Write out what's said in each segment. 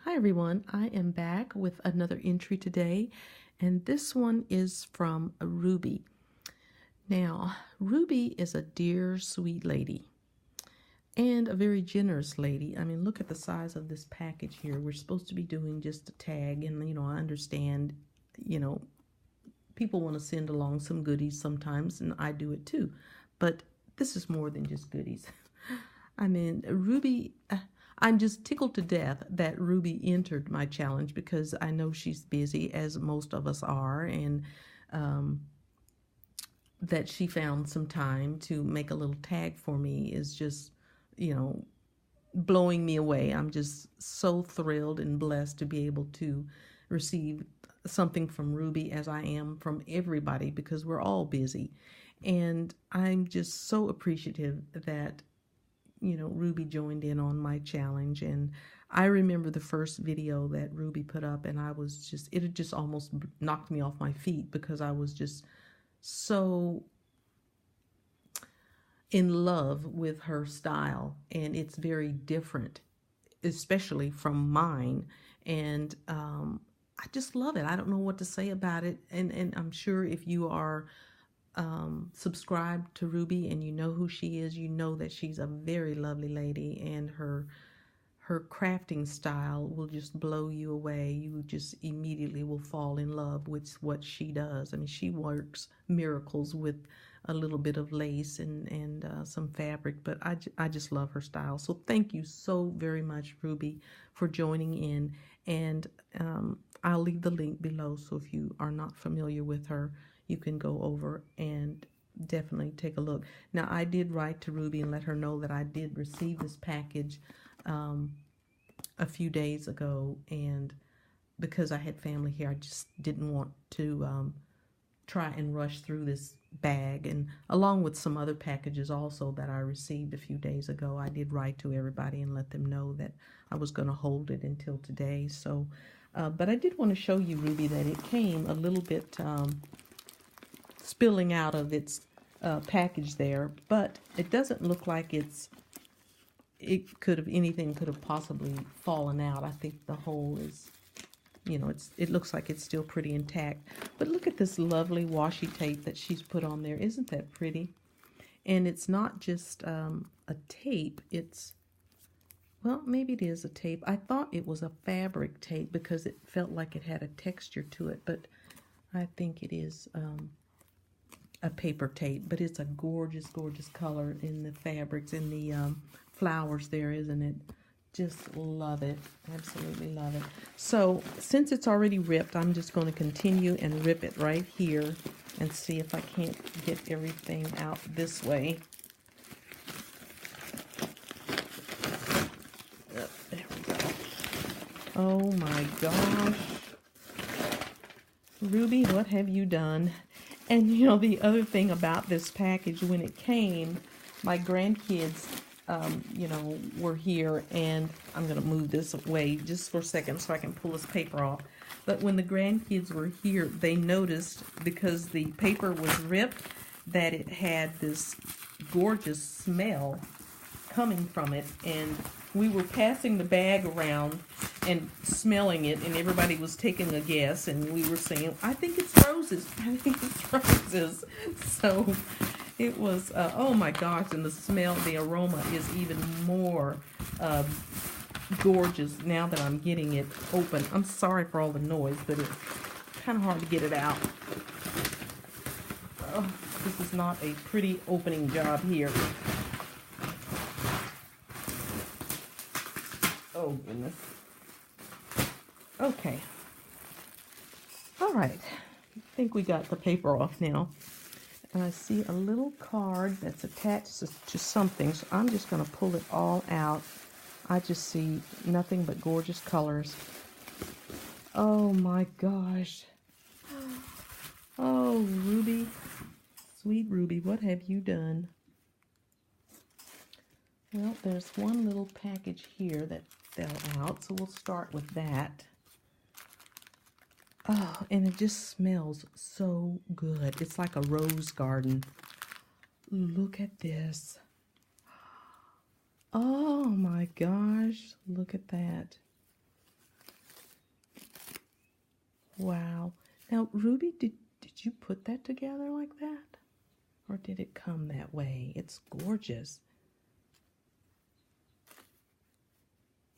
Hi everyone, I am back with another entry today, and this one is from Ruby. Now, Ruby is a dear, sweet lady and a very generous lady. I mean, look at the size of this package here. We're supposed to be doing just a tag, and I understand, people want to send along some goodies sometimes, and I do it too, but this is more than just goodies. I mean, Ruby, I'm just tickled to death that Ruby entered my challenge because I know she's busy, as most of us are, and that she found some time to make a little tag for me is just, blowing me away. I'm just so thrilled and blessed to be able to receive something from Ruby, as I am from everybody, because we're all busy. And I'm just so appreciative that Ruby joined in on my challenge. And I remember the first video that Ruby put up, and it had just almost knocked me off my feet because I was just so in love with her style, and it's very different, especially from mine. And I just love it. I don't know what to say about it. And I'm sure if you are subscribed to Ruby and you know who she is, you know that she's a very lovely lady, and her crafting style will just blow you away. You just immediately will fall in love with what she does. I mean, she works miracles with a little bit of lace and some fabric, but I just love her style. So thank you so very much, Ruby, for joining in. And I'll leave the link below, so if you are not familiar with her, you can go over and definitely take a look. Now, I did write to Ruby and let her know that I did receive this package a few days ago, and because I had family here, I just didn't want to try and rush through this bag. And along with some other packages also that I received a few days ago, I did write to everybody and let them know that I was going to hold it until today. So, but I did want to show you, Ruby, that it came a little bit spilling out of its package there, but it doesn't look like anything could have possibly fallen out. I think the whole is, it looks like it's still pretty intact. But look at this lovely washi tape that she's put on there. Isn't that pretty? And it's not just a tape. Well, maybe it is a tape. I thought it was a fabric tape because it felt like it had a texture to it, but I think it is a paper tape. But it's a gorgeous, gorgeous color in the fabrics, in the flowers there, isn't it? Just love it. Absolutely love it. So since it's already ripped, I'm just going to continue and rip it right here and see if I can't get everything out this way. Oh, there we go. Oh my gosh. Ruby, what have you done? And the other thing about this package, when it came, my grandkids were here, and I'm going to move this away just for a second so I can pull this paper off. But when the grandkids were here, they noticed, because the paper was ripped, that it had this gorgeous smell coming from it. And we were passing the bag around and smelling it, and everybody was taking a guess, and we were saying, I think it's roses. I think it's roses. So it was, oh my gosh, and the smell, the aroma is even more gorgeous now that I'm getting it open. I'm sorry for all the noise, but it's kind of hard to get it out. Oh, this is not a pretty opening job here. Oh, goodness. Okay. All right. I think we got the paper off now. And I see a little card that's attached to something, so I'm just going to pull it all out. I just see nothing but gorgeous colors. Oh my gosh. Oh, Ruby, sweet Ruby, what have you done? Well, there's one little package here that fell out, so we'll start with that. Oh, and it just smells so good. It's like a rose garden. Look at this. Oh my gosh, look at that. Now, Ruby, did you put that together like that? Or did it come that way? It's gorgeous.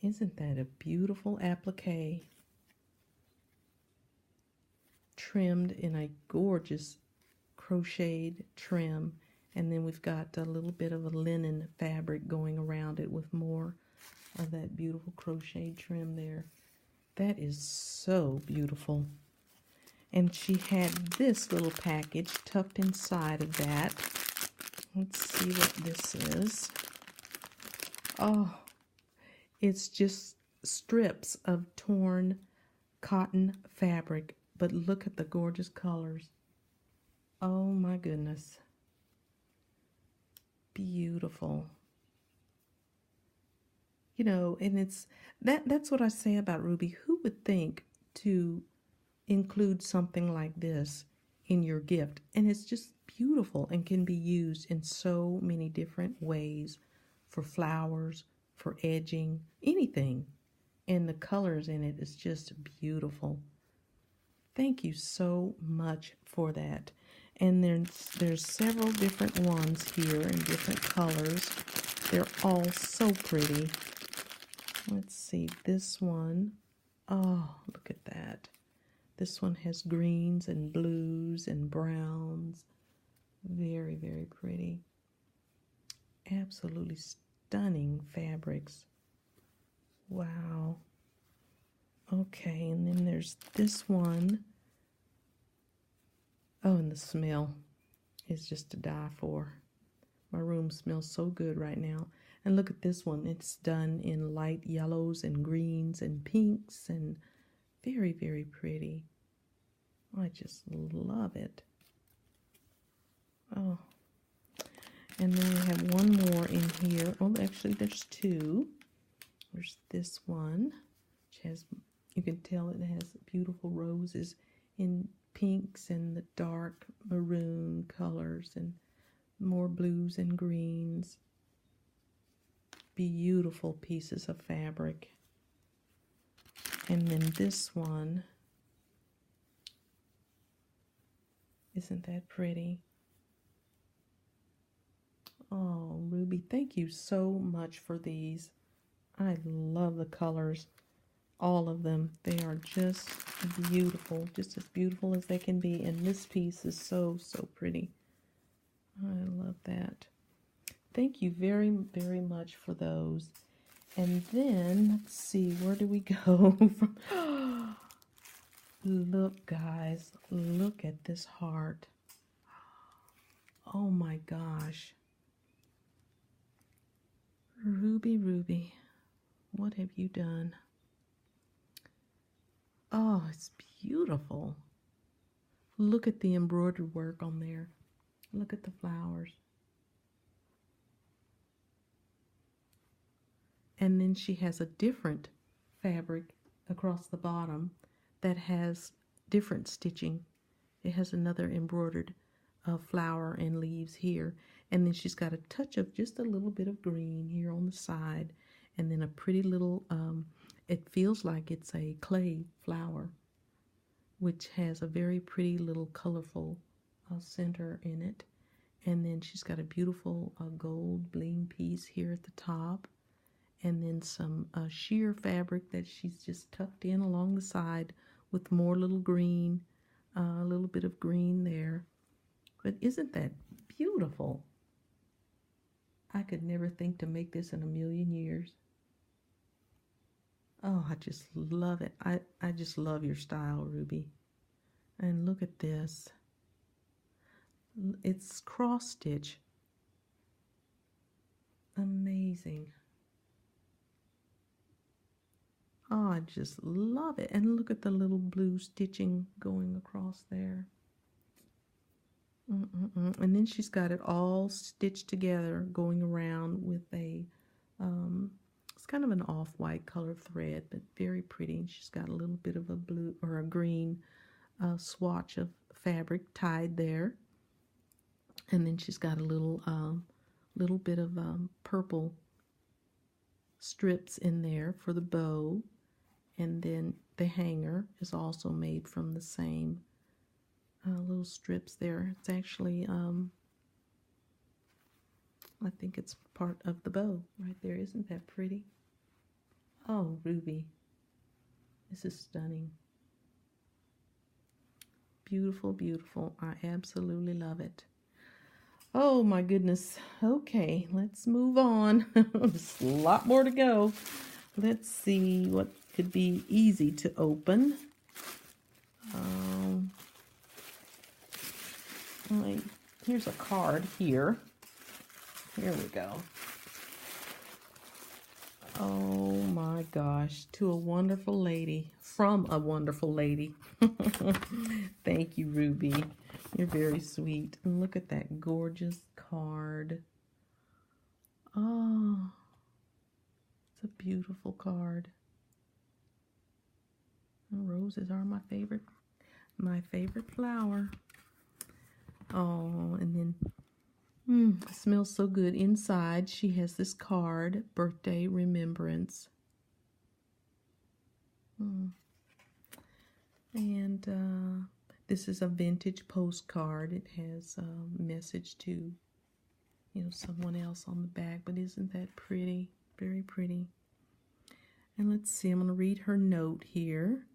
Isn't that a beautiful applique? Trimmed in a gorgeous crocheted trim. And then we've got a little bit of a linen fabric going around it with more of that beautiful crocheted trim there. That is so beautiful. And she had this little package tucked inside of that. Let's see what this is. Oh, it's just strips of torn cotton fabric, but look at the gorgeous colors. Oh my goodness. Beautiful. You know, and that's what I say about Ruby. Who would think to include something like this in your gift? And it's just beautiful and can be used in so many different ways, for flowers, for edging, anything. And the colors in it is just beautiful. Thank you so much for that. And there's several different ones here in different colors. They're all so pretty. Let's see, this one. Oh, look at that. This one has greens and blues and browns. Very, very pretty. Absolutely stunning fabrics. Wow. Okay, and then there's this one. Oh, and the smell is just to die for. My room smells so good right now. And look at this one. It's done in light yellows and greens and pinks and very, very pretty. I just love it. Oh. And then we have one more in here. Oh, actually, there's two. There's this one, which has, you can tell it has beautiful roses in pinks and the dark maroon colors and more blues and greens. Beautiful pieces of fabric. And then this one, isn't that pretty? Oh, Ruby, thank you so much for these. I love the colors, all of them. They are just beautiful, just as beautiful as they can be. And this piece is so, so pretty. I love that. Thank you very, very much for those. And then, let's see, where do we go from? Look, guys, look at this heart. Oh my gosh. Ruby, Ruby, what have you done? Oh, it's beautiful. Look at the embroidered work on there. Look at the flowers. And then she has a different fabric across the bottom that has different stitching. It has another embroidered flower and leaves here. And then she's got a touch of just a little bit of green here on the side. And then a pretty little, it feels like it's a clay flower, which has a very pretty little colorful center in it. And then she's got a beautiful gold bling piece here at the top. And then some sheer fabric that she's just tucked in along the side with more little green, a little bit of green there. But isn't that beautiful? I could never think to make this in a million years. Oh, I just love it. I just love your style, Ruby. And look at this. It's cross stitch. Amazing. Oh, I just love it. And look at the little blue stitching going across there. And then she's got it all stitched together going around with a, it's kind of an off-white color thread, but very pretty. And she's got a little bit of a blue or a green swatch of fabric tied there. And then she's got a little bit of purple strips in there for the bow. And then the hanger is also made from the same little strips there. It's actually, I think it's part of the bow right there. Isn't that pretty? Oh, Ruby. This is stunning. Beautiful, beautiful. I absolutely love it. Oh my goodness. Okay, let's move on. There's a lot more to go. Let's see what could be easy to open. Here's a card here. Here we go. Oh my gosh, to a wonderful lady, from a wonderful lady. Thank you, Ruby. You're very sweet. And look at that gorgeous card. Oh, it's a beautiful card. And roses are my favorite flower. Oh, and then it smells so good. Inside, she has this card, birthday remembrance. And this is a vintage postcard. It has a message to, someone else on the back. But isn't that pretty? Very pretty. And let's see, I'm going to read her note here.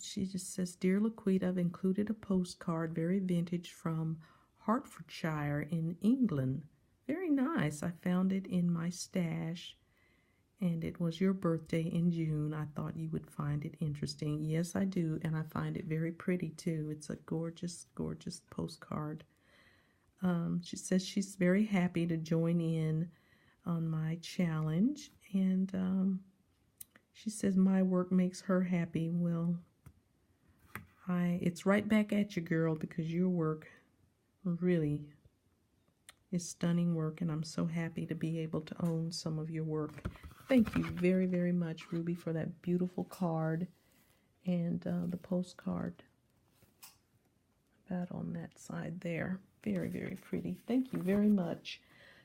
She just says, Dear Laquita, I've included a postcard, very vintage, from Hertfordshire in England. Very nice. I found it in my stash, and it was your birthday in June. I thought you would find it interesting. Yes, I do, and I find it very pretty too. It's a gorgeous, gorgeous postcard. She says she's very happy to join in on my challenge, and she says my work makes her happy. Well, it's right back at you, girl, because your work really is stunning work, and I'm so happy to be able to own some of your work. Thank you very, very much, Ruby, for that beautiful card and the postcard about on that side there. Very, very pretty. Thank you very much.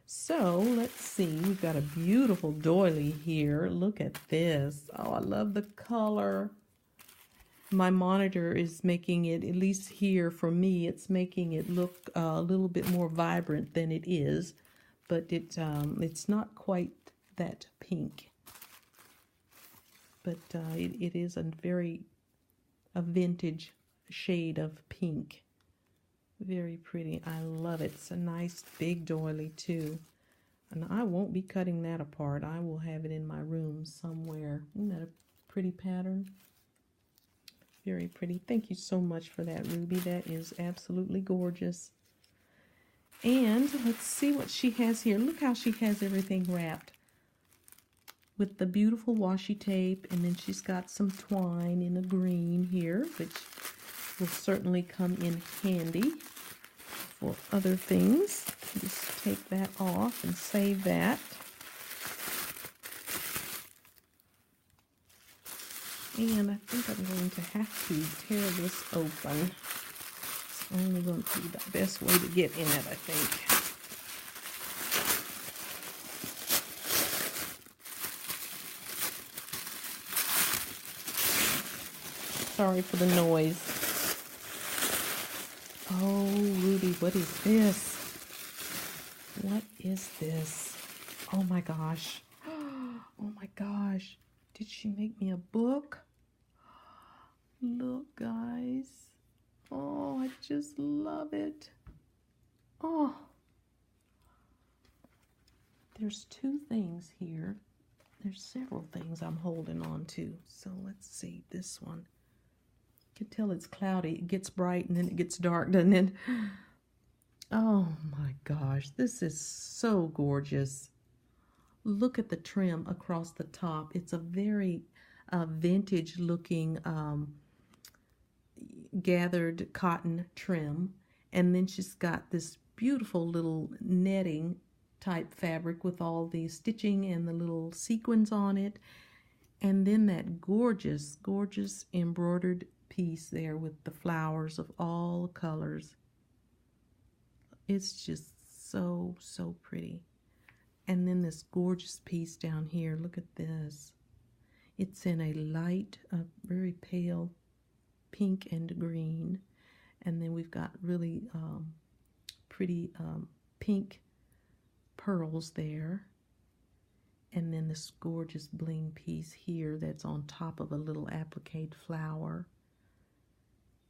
So let's see, we've got a beautiful doily here. Look at this. Oh, I love the color. My monitor is making it, at least here for me, it's making it look a little bit more vibrant than it is, but it's not quite that pink. But it is a vintage shade of pink. Very pretty. I love it. It's a nice big doily too. And I won't be cutting that apart. I will have it in my room somewhere. Isn't that a pretty pattern? Very pretty. Thank you so much for that, Ruby. That is absolutely gorgeous. And let's see what she has here. Look how she has everything wrapped with the beautiful washi tape, and then she's got some twine in a green here, which will certainly come in handy for other things. Just take that off and save that. And I think I'm going to have to tear this open. It's only going to be the best way to get in it, I think. Sorry for the noise. Oh, Ruby, what is this? What is this? Oh my gosh. Oh my gosh. Did she make me a book? Look, guys. Oh, I just love it. Oh. There's two things here. There's several things I'm holding on to. So let's see this one. You can tell it's cloudy. It gets bright and then it gets dark, doesn't it? Oh my gosh, this is so gorgeous. Look at the trim across the top. It's a very vintage looking gathered cotton trim, and then she's got this beautiful little netting type fabric with all the stitching and the little sequins on it, and then that gorgeous, gorgeous embroidered piece there with the flowers of all colors. It's just so, so pretty. And then this gorgeous piece down here, look at this. It's in a light, very pale pink and green. And then we've got really pretty pink pearls there. And then this gorgeous bling piece here that's on top of a little applique flower.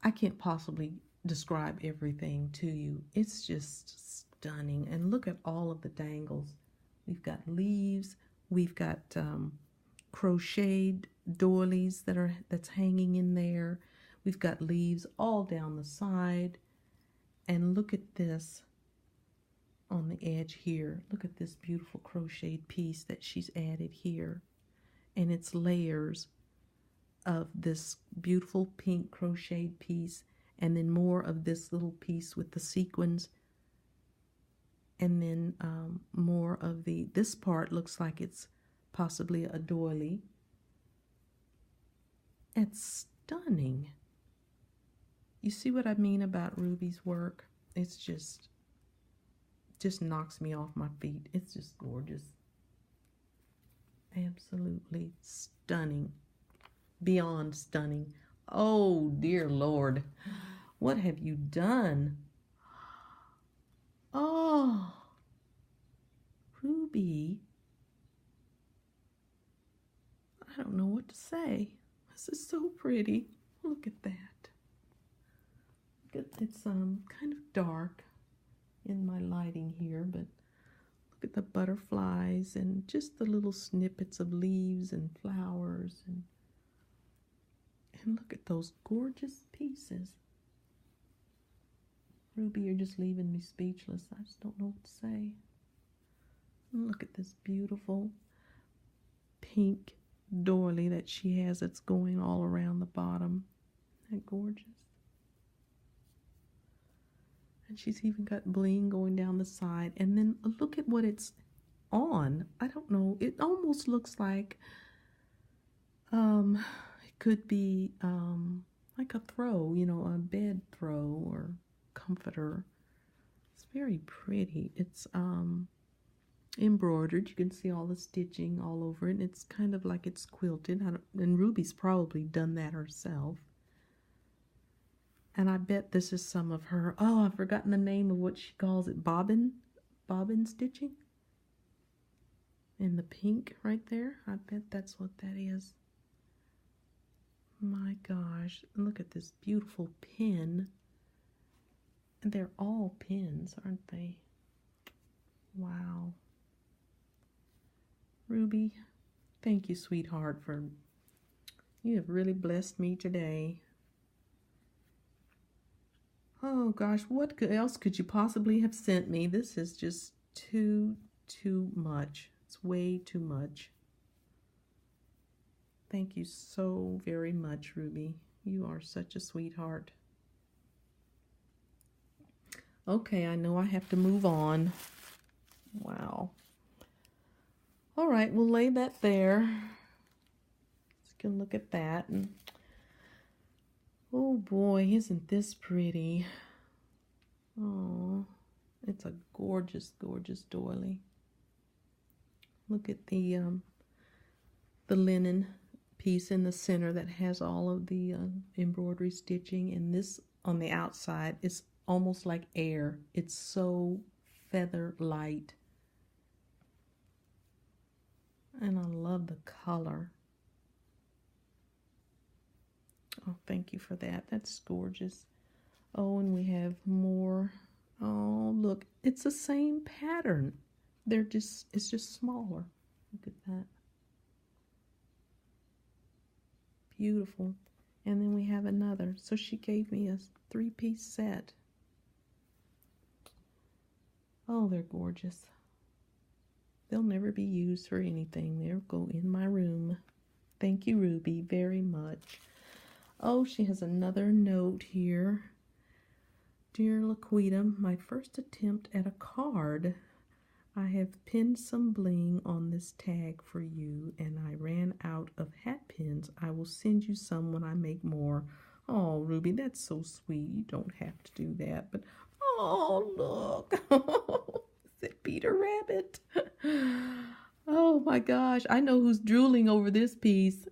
I can't possibly describe everything to you. It's just stunning. And look at all of the dangles. We've got leaves. We've got crocheted doilies that's hanging in there. We've got leaves all down the side. And look at this on the edge here. Look at this beautiful crocheted piece that she's added here. And it's layers of this beautiful pink crocheted piece, and then more of this little piece with the sequins, and then more of this part looks like it's possibly a doily. It's stunning. You see what I mean about Ruby's work? It's just knocks me off my feet. It's just gorgeous. Absolutely stunning. Beyond stunning. Oh, dear Lord. What have you done? Oh, Ruby. I don't know what to say. This is so pretty. Look at that. It's kind of dark in my lighting here, but look at the butterflies and just the little snippets of leaves and flowers, and look at those gorgeous pieces. Ruby, you're just leaving me speechless. I just don't know what to say. And look at this beautiful pink doily that she has that's going all around the bottom. Isn't that gorgeous? And she's even got bling going down the side. And then look at what it's on. I don't know. It almost looks like it could be like a throw, you know, a bed throw or comforter. It's very pretty. It's embroidered. You can see all the stitching all over it. It's kind of like it's quilted. And Ruby's probably done that herself. And I bet this is some of her, oh, I've forgotten the name of what she calls it, bobbin stitching. In the pink right there. I bet that's what that is. My gosh, look at this beautiful pin. And they're all pins, aren't they? Wow. Ruby, thank you, sweetheart, you have really blessed me today. Oh gosh, what else could you possibly have sent me? This is just too much. It's way too much. Thank you so very much, Ruby. You are such a sweetheart. Okay, I know I have to move on. Wow. All right, we'll lay that there. Let's go look at that. And oh boy, isn't this pretty? Oh, it's a gorgeous, gorgeous doily. Look at the linen piece in the center that has all of the embroidery stitching, and this on the outside is almost like air. It's so feather light, and I love the color. Oh, thank you for that. That's gorgeous. Oh, and we have more. Oh, look, it's the same pattern. It's just smaller. Look at that. Beautiful. And then we have another. So she gave me a 3-piece set. Oh, they're gorgeous. They'll never be used for anything. They'll go in my room. Thank you, Ruby, very much. Oh, she has another note here. Dear Laquita, my first attempt at a card. I have pinned some bling on this tag for you, and I ran out of hat pins. I will send you some when I make more. Oh, Ruby, that's so sweet. You don't have to do that, but oh, look. Is it Peter Rabbit? Oh my gosh, I know who's drooling over this piece.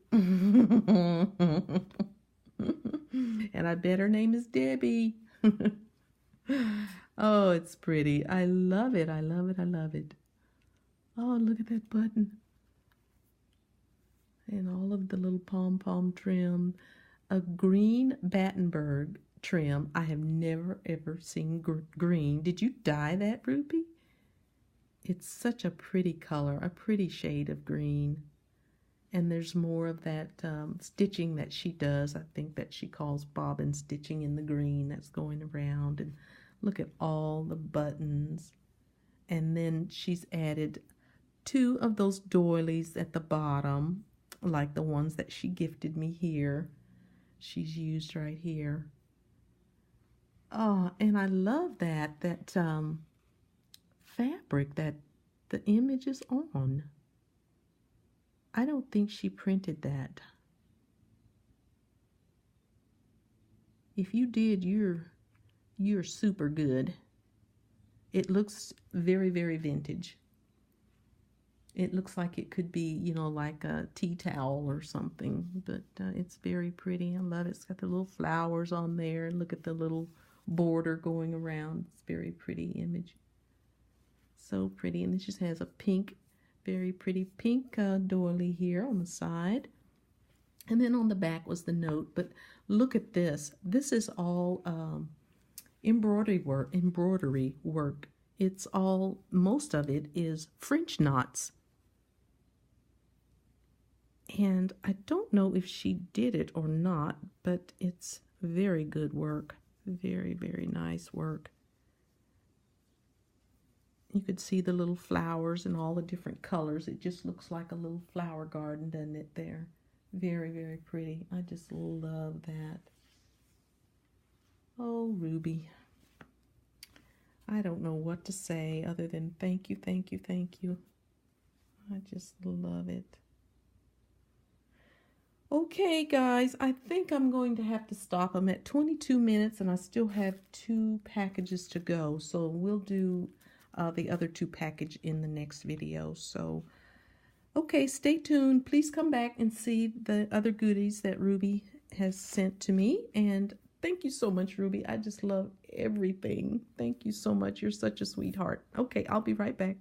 And I bet her name is Debbie. Oh, it's pretty. I love it. I love it. I love it. Oh, look at that button. And all of the little pom-pom trim. A green Battenberg trim. I have never ever seen green. Did you dye that, Ruby? It's such a pretty color, a pretty shade of green. And there's more of that stitching that she does. I think that she calls bobbin stitching in the green that's going around. And look at all the buttons. And then she's added 2 of those doilies at the bottom, like the ones that she gifted me here. She's used right here. Oh, and I love that fabric that the image is on. I don't think she printed that. If you did, you're super good. It looks very, very vintage. It looks like it could be, you know, like a tea towel or something, but it's very pretty. I love it. It's got the little flowers on there. Look at the little border going around. It's a very pretty image. So pretty. And then she has a pink, very pretty pink doily here on the side. And then on the back was the note. But look at this. This is all embroidery work. It's all, most of it is French knots. And I don't know if she did it or not, but it's very good work. Very, very nice work. You could see the little flowers and all the different colors. It just looks like a little flower garden, doesn't it, there? Very, very pretty. I just love that. Oh, Ruby. I don't know what to say other than thank you, thank you, thank you. I just love it. Okay, guys, I think I'm going to have to stop. I'm at 22 minutes and I still have 2 packages to go. So we'll do the other 2 package in the next video. So, okay, stay tuned. Please come back and see the other goodies that Ruby has sent to me. And thank you so much, Ruby. I just love everything. Thank you so much. You're such a sweetheart. Okay, I'll be right back.